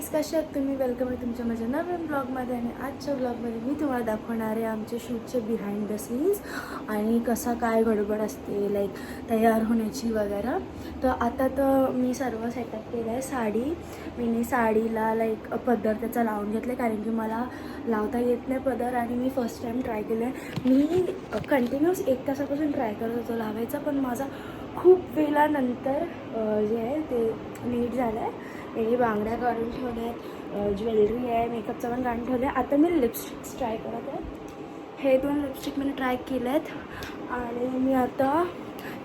Guys, कसे आहात तुम्ही? वेलकम आहे तुमच्या माझ्या नवीन ब्लॉगमध्ये. आणि आजच्या ब्लॉगमध्ये मी तुम्हाला दाखवणार आहे आमचे शूटचे बिहाइंड द सीन्स आणि कसा काय गडबड असते लाईक तयार होण्याची वगैरे. तर आता तर मी सर्व सेटअप केलं आहे. मी साडीला लाईक पदर त्याचा लावून घेतला कारण की मला लावता येत नाही पदर आणि मी फर्स्ट टाईम ट्राय केलं आहे. मी कंटिन्यूस 1 तासापासून ट्राय करत होतो लावायचा, पण माझा खूप वेळानंतर जे आहे ते नीट झालं आहे. मी बांगड्या काढून ठेवल्या आहेत, ज्वेलरी आहे, मेकअपचं पण काढून ठेवलं आहे. आता मी लिपस्टिक्स ट्राय करत आहे. हे 2 लिपस्टिक मी ट्राय केले आहेत आणि मी आता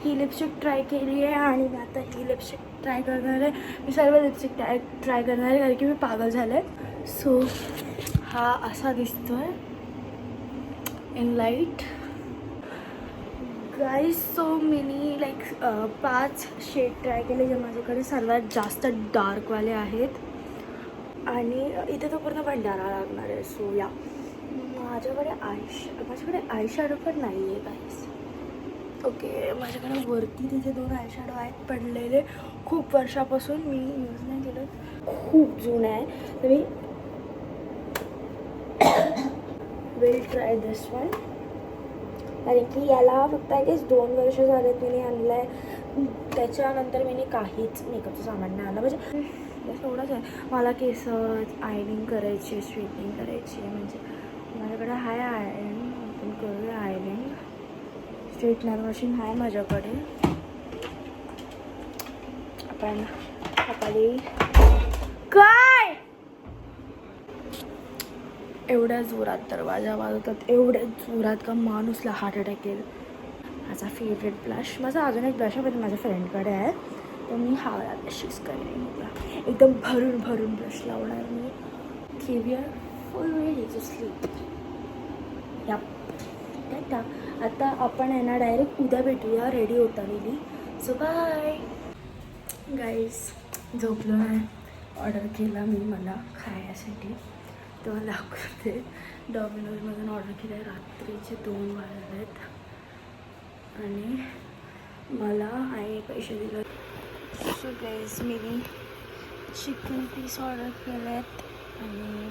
ही लिपस्टिक ट्राय केली आहे आणि मी आता ही लिपस्टिक ट्राय करणार आहे. मी सर्व लिपस्टिक ट्राय करणार आहे कारण की मी पागल झालं आहे. सो हा असा दिसतो आहे in light guys. So me like 5 shade try केले जे माझ्याकडे सर्वात जास्त डार्कवाले आहेत आणि इथे तो पूर्ण भंडारा लागणार आहे. सो या माझ्याकडे आय शॅडो पण नाही आहे गाईज. ओके, माझ्याकडे वरती तिथे 2 आय शॅडो आहेत पडलेले, खूप वर्षापासून मी यूज नाही केलं, खूप जुनं आहे. तर me will try this one कारण की याला फक्त आय गेस 2 वर्ष झालेत मी आणलं आहे. त्याच्यानंतर मी काहीच मेकअपचं सामान नाही आणलं. म्हणजे एवढंच आहे. मला केस आयनिंग करायची, स्ट्रेटनिंग करायची, म्हणजे माझ्याकडे हाय आयर्न, आपण करूया आयनिंग. स्ट्रेटनर मशीन आहे माझ्याकडे. आपण सकाळी काय एवढ्या जोरात दरवाजा वाजवतात, एवढ्या जोरात का माणूसला हार्ट अटॅक येईल. माझा फेवरेट ब्लश, माझा अजून एक ब्लश आहे पण माझ्या फ्रेंडकडे आहे, तर मी हा वाला ब्लशेस करेन. एकदम भरून भरून ब्लश लावणार मी. We are full ready to sleep. या टाटा. आता आपण यांना डायरेक्ट उद्या भेटूया रेडी होता गेली. So bye guys. झोपलो नाही, ऑर्डर केला मी मला खाण्यासाठी. तेव्हा दाखवते. डॉमिनोजमधून ऑर्डर केलं आहे. रात्रीचे 2 वाजले आहेत आणि मला आईने पैसे दिले. सो गाईज, मी चिकन पीस ऑर्डर केले आहेत आणि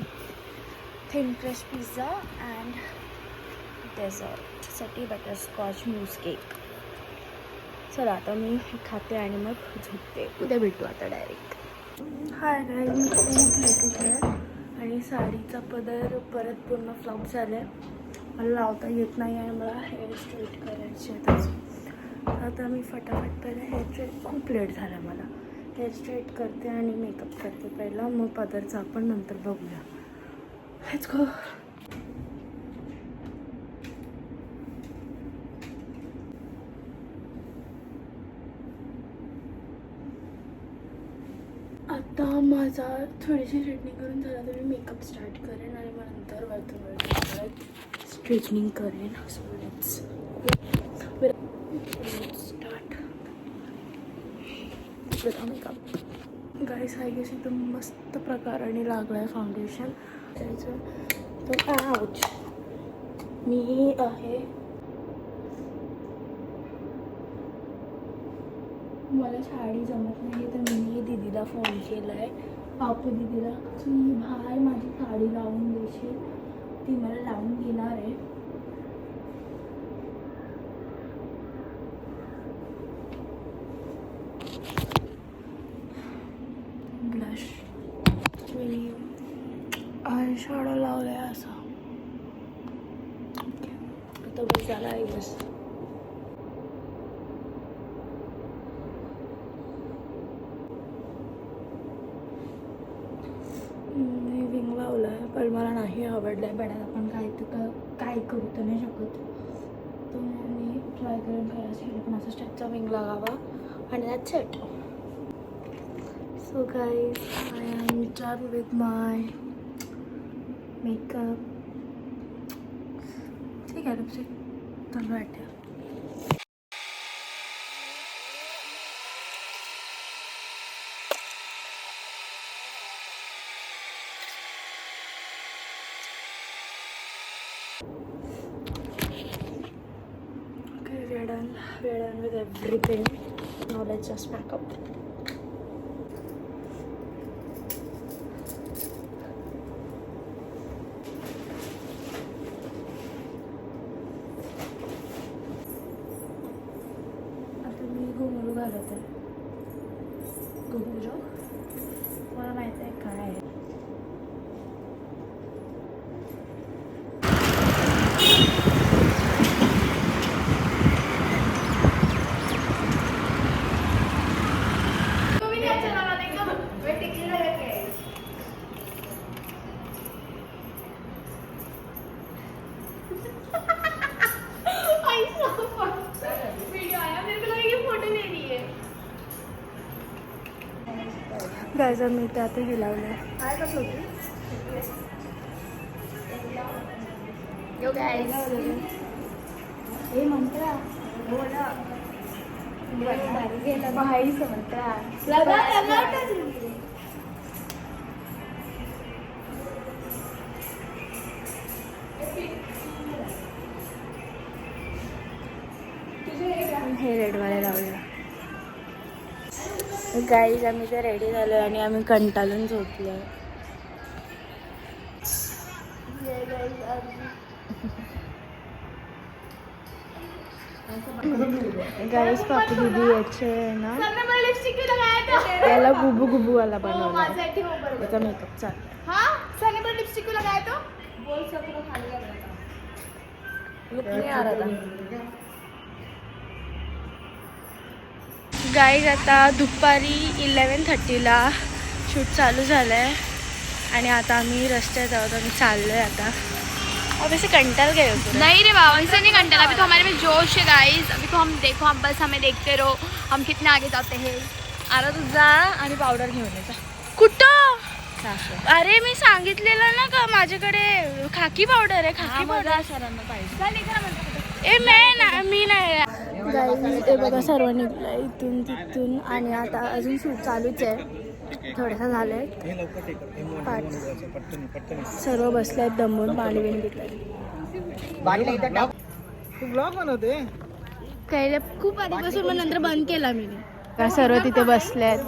थिन क्रिस्प पिझ्झा अँड डेझर्टसाठी बटरस्कॉच मूस केक. चला आता मी खाते आणि मग झोपते. उद्या भेटू आता डायरेक्ट. हाय गाईज, मी खूप लेट उठले आणि साडीचा पदर परत पूर्ण फ्लॉप झाला आहे. मला लावता येत नाही आणि मला हेअर स्ट्रेट करायचे आहेत. आता मी फटाफट पहिले हेअर स्ट्रेट, खूप लेट झाला मला, हेअर स्ट्रेट करते आणि मेकअप करते पहिला, मग पदरचा आपण नंतर बघूया. Let's go. आता माझा थोडीशी स्ट्रेटनिंग करून झालं तर मी मेकअप स्टार्ट करेन आणि मग नंतर वरतून स्ट्रेटनिंग करेन. So let's start. प्रथम मेकअप गाईस आय गेस एकदम मस्त प्रकाराने लागलं आहे फाउंडेशन त्याचं. तर आउच मी आहे, मला साडी जमत नाही तर मी दीदीला फोन केला आहे, पापू दीदीला, की भाई माझी साडी लावून देशील. ती मला लावून देणार आहे. ब्लश मी आय शॅडो लावलं आहे असा. आता बस झाला आहे. बस विंग लावला आहे पण मला नाही आवडलं आहे. बड्यात आपण काय करू तर नाही शकत. तो मी ट्राय करून करायचं पण असा स्टेपचा विंग लागावा आणि that's it. So guys, I am done with my makeup. ठीक आहे, लिपस्टिक चांगलं वाटतं. We're done with everything. Now let's just pack up. घालत आहे गुबुजो. मला माहिती आहे काय आहे. गायचं मी ते आता हे लावलं काय कसं होतं हे मंत्रा भाईच मंत्रा हे रेडवाले लावलं. गाईज आम्ही तर रेडी झालो आणि आम्ही कंटाळून झोपलो. गाईज पापू दीदी याचे ना याला गुबू गुबू वाला बनवला त्याचा मेकअप चालला. लिपस्टिक लगाया तो बोल गाईज आता दुपारी 11:30ला शूट चालू झालं आहे आणि आता आम्ही रस्त्यात आहोत. आम्ही चाललो आहे आता. अब ऐसे कंटाल गए हो? नहीं रे बाबा, इससे नहीं कंटाल. अभी तो हमारे में जोश है गाइस. अभी तो हम देखो, हम बस हमें देखते रहो हम कितने आगे जाते हैं. आता तू जा आणि पावडर घेऊन ये जा. कुठं? अरे मी सांगितलेलं ना का माझ्याकडे खाकी पावडर आहे. खाकी पावडर सरांना पाहिजे. मी नाही. ते बघा सर्व निघलं इथून तिथून आणि आता अजून शूट चालूच आहे. थोडंसं झालं आहे. सर्व बसले आहेत दमून. पाणी बिणी घेतलं. काही खूप आधीपासून मग नंतर बंद केला मी. सर्व तिथे बसले आहेत.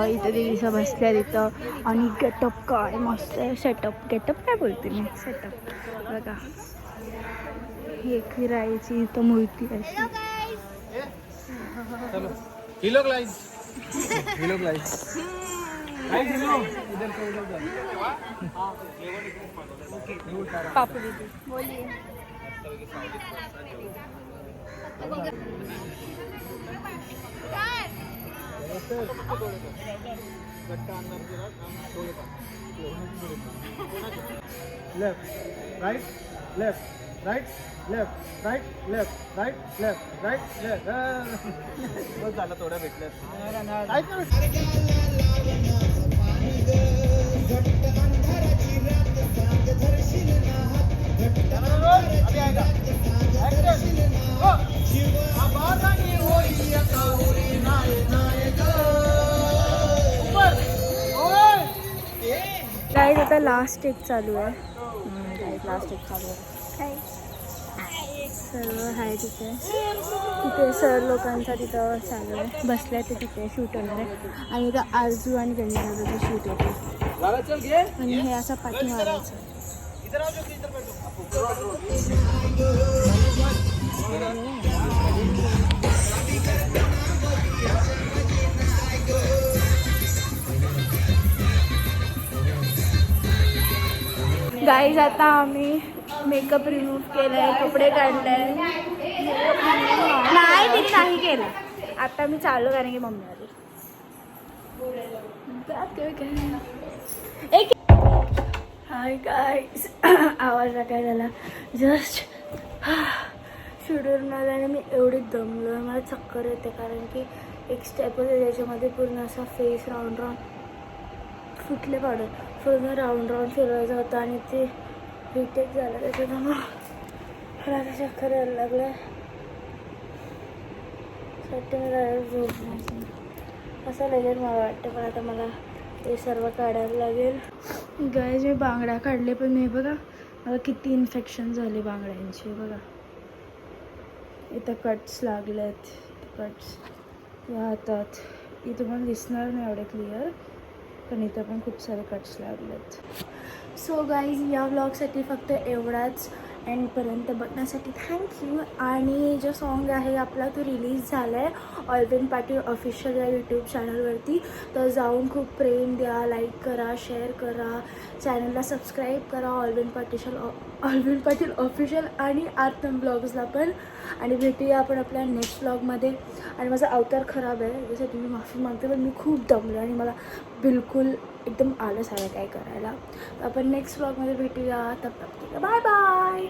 इथे दिदीसं बसल्या तिथं आणि गेटअप काय मस्त आहे. गेटअप काय बोलते मी सेटअप बघा. ही फिरायची इथं मूर्ती आहे. पापू दीदी बोलिए. Left right left right left right left right left right left. बस झालं थोडं भेटलं. गाईज आता लास्ट एक चालू आहे. लास्ट एक चालू आहे. सर्व आहे तिथे. तिथे सर लोकांचा तिथं चालू आहे. बसल्या ते तिथे शूट होणार आहे आणि इथं आरजू आणि गणेशाचं शूट होते आणि हे असं पाठी मारायचं. गाईज आता आम्ही मेकअप रिमूव्ह केलाय. कपडे काढले नाही तिने नाही केलं. आता मी चालू कारण की मम्मी आली. हाय गाईज आवाज काय झाला. जस्ट शूटवरून आला आणि मी एवढी दमलो आहे. मला चक्कर येते कारण की एक स्टेप होते त्याच्यामध्ये पूर्ण असा फेस राऊंड फुटले पावडर पूर्ण राऊंड फिरवायचं होतं आणि ते रिटेक झालं. त्याच्यामुळं मला आता चक्कर यायला लागलं. झोप असं लगेच मला वाटतं पण आता मला ते सर्व काढायला लागेल. गाईज मी बांगड्या काढले पण मी बघा मला किती इन्फेक्शन झाले बांगड्यांचे. बघा इथं कट्स लागलेत. कट्स या हातात इथं पण दिसणार नाही एवढे क्लिअर पण इथं पण खूप सारे कट्स लागलेत. सो गाईज या व्लॉगसाठी फक्त एवढाच. एंडपर्यंत बघण्यासाठी थँक्यू. आणि जो सॉन्ग आहे आपला तो रिलीज झाला आहे ऑल्विन पाटील ऑफिशियल या यूट्यूब चॅनलवरती. तर जाऊन खूप प्रेम द्या, लाईक करा, शेअर करा, चॅनलला सबस्क्राईब करा ऑल्विन पाटील ऑफिशियल आणि आर्थम ब्लॉग्सला पण. आणि भेटूया आपण आपल्या नेक्स्ट ब्लॉगमध्ये. आणि माझा अवतार खराब आहे त्याच्यासाठी मी माफी मागते, पण मी खूप दमले आणि मला बिलकुल एकदम आलस आलं काय करायला. तर आपण नेक्स्ट ब्लॉगमध्ये भेटूया. तब तक बाय बाय.